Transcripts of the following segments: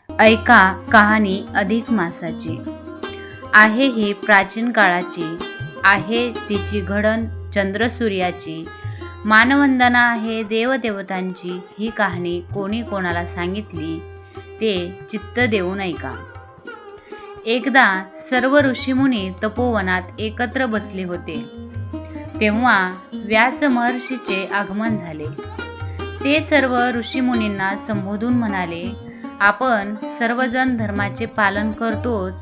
ऐका कहाणी अधिक मासाची. आहे ही प्राचीन काळाची, आहे तिची घडण चंद्रसूर्याची. मानवंदना आहे देवदेवतांची. ही कहाणी कोणी कोणाला सांगितली ते चित्त देऊन ऐका. एकदा सर्व ऋषीमुनी तपोवनात एकत्र बसले होते. तेव्हा व्यास महर्षीचे आगमन झाले. ते सर्व ऋषीमुनींना संबोधून म्हणाले, आपण सर्वजण धर्माचे पालन करतोच.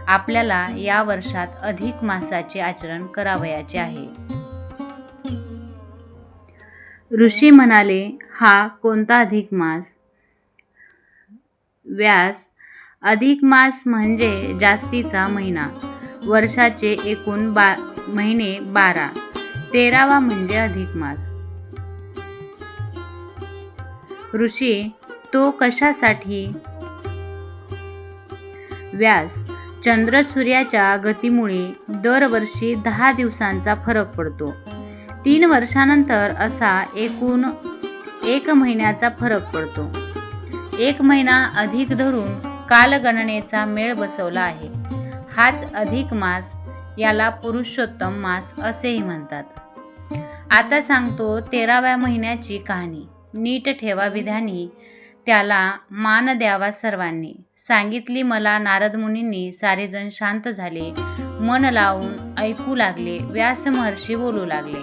आपल्याला या वर्षात अधिक मासाचे आचरण करावयाचे आहे. ऋषी म्हणाले, हा कोणता अधिक मास? व्यास, अधिक मास म्हणजे जास्तीचा महिना. वर्षाचे एकूण महिने 12. 13वा म्हणजे अधिक मास. ऋषी, तो कशासाठी? व्यास, चंद्र सूर्याच्या गतीमुळे दरवर्षी 10 दिवसांचा फरक पडतो. 3 वर्षानंतर असा एकूण 1 महिन्याचा फरक पडतो. 1 महिना अधिक धरून कालगणनेचा मेळ बसवला आहे. हाच अधिक मास. याला पुरुषोत्तम मास असेही म्हणतात. आता सांगतो 13व्या महिन्याची कहाणी. नीट ठेवा विधानी, त्याला मान द्यावा सर्वांनी. सांगितली मला नारद मुनींनी. सारेजण शांत झाले, मन लावून ऐकू लागले. व्यास महर्षी बोलू लागले.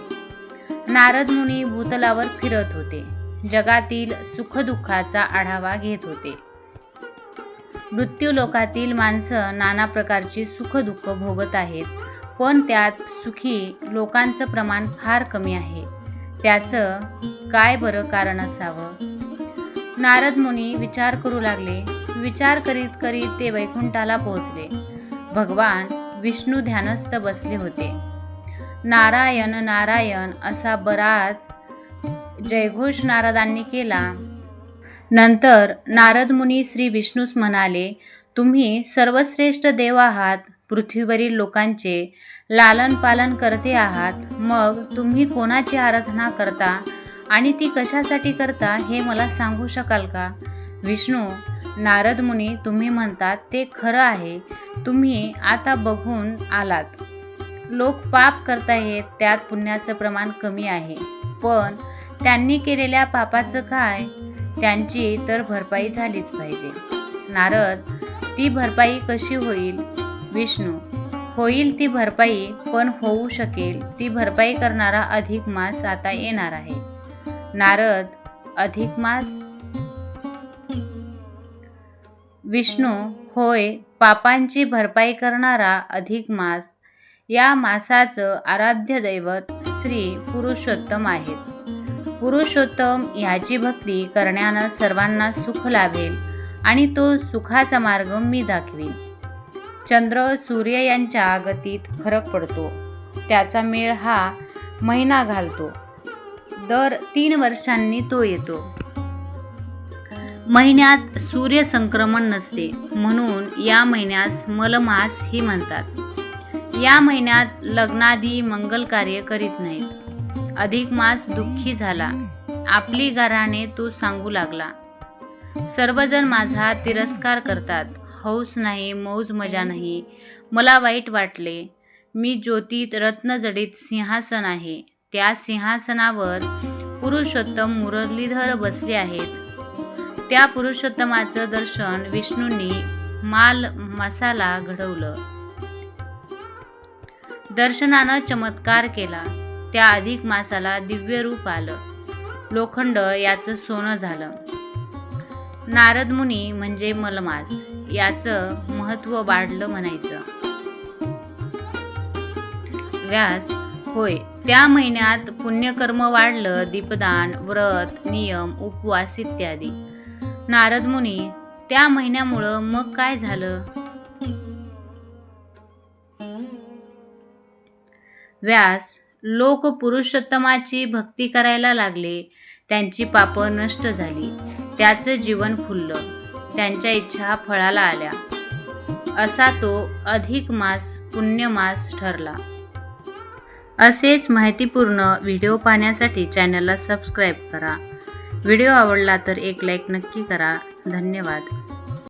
नारद मुनी भूतलावर फिरत होते. जगातील सुखदुःखाचा आढावा घेत होते. मृत्यूलोकातील माणसं नाना प्रकारची सुखदुःख भोगत आहेत, पण त्यात सुखी लोकांचं प्रमाण फार कमी आहे. त्याचं काय बरं कारण असावं? नारद मुनी विचार करू लागले. विचार करीत करीत ते वैकुंठाला पोहोचले. भगवान विष्णू ध्यानस्थ बसले होते. नारायण नारायण असा बराच जयघोष नारदांनी केला. नंतर नारद मुनी श्री विष्णूस म्हणाले, तुम्ही सर्वश्रेष्ठ देव आहात. पृथ्वीवरील लोकांचे लालन पालन करते आहात. मग तुम्ही कोणाची आराधना करता आणि ती कशासाठी करता हे मला सांगू शकाल का? विष्णू, नारद मुनी, तुम्ही म्हणतात ते खरं आहे. तुम्ही आता बघून आलात. लोक पाप करतायत, त्यात पुण्याचं प्रमाण कमी आहे. पण त्यांनी केलेल्या पापाचं काय? त्यांची तर भरपाई झालीच पाहिजे. नारद, ती भरपाई कशी होईल? विष्णू, होईल ती भरपाई, पण होऊ शकेल ती भरपाई करणारा अधिक मास आता येणार आहे. नारद, अधिक मास? विष्णू, होय, पापांची भरपाई करणारा अधिक मास. या मासाचं आराध्य दैवत श्री पुरुषोत्तम आहेत. पुरुषोत्तम ह्याची भक्ती करण्यानं सर्वांना सुख लाभेल आणि तो सुखाचा मार्ग मी दाखवीन. चंद्र सूर्य यांच्या गतीत फरक पडतो. त्याचा मेळ हा महिना घालतो. दर 3 वर्षांनी तो येतो. महिन्यात सूर्य संक्रमण नसते, म्हणून या महिन्यास मलमास ही म्हणतात. या महिन्यात लग्नादी मंगल कार्य करीत नाहीत. अधिक मास दुःखी झाला. आपली गाऱ्हाणे तो सांगू लागला. सर्वजण माझा तिरस्कार करतात. हौस नाही, मौज मजा नाही. मला वाईट वाटले. मी ज्योतीत रत्नजडित सिंहासन आहे. त्या सिंहासनावर पुरुषोत्तम मुरलीधर बसले आहेत. त्या पुरुषोत्तमाचं दर्शन विष्णूंनी मसाला घडवलं. दर्शनानं चमत्कार केला. त्या अधिक मासाला दिव्य रूप आलं. लोखंड याचं सोनं झालं. नारद मुनी म्हणजे मलमास. याचं महत्त्व वाढलं म्हणायचं. व्यास, होय, त्या महिन्यात पुण्यकर्म वाढलं. दीपदान, व्रत, नियम, उपवास इत्यादी. नारद मुनी, त्या महिन्यामुळं मग काय झालं? व्यास, लोक पुरुषोत्तमाची भक्ती करायला लागले. त्यांची पापं नष्ट झाली. त्याचं जीवन फुललं. त्यांच्या इच्छा फळाला आल्या. असा तो अधिक मास पुण्यमास ठरला. असेच माहितीपूर्ण व्हिडिओ पाहण्यासाठी चॅनलला सबस्क्राईब करा. व्हिडिओ आवडला तर एक लाईक नक्की करा. धन्यवाद.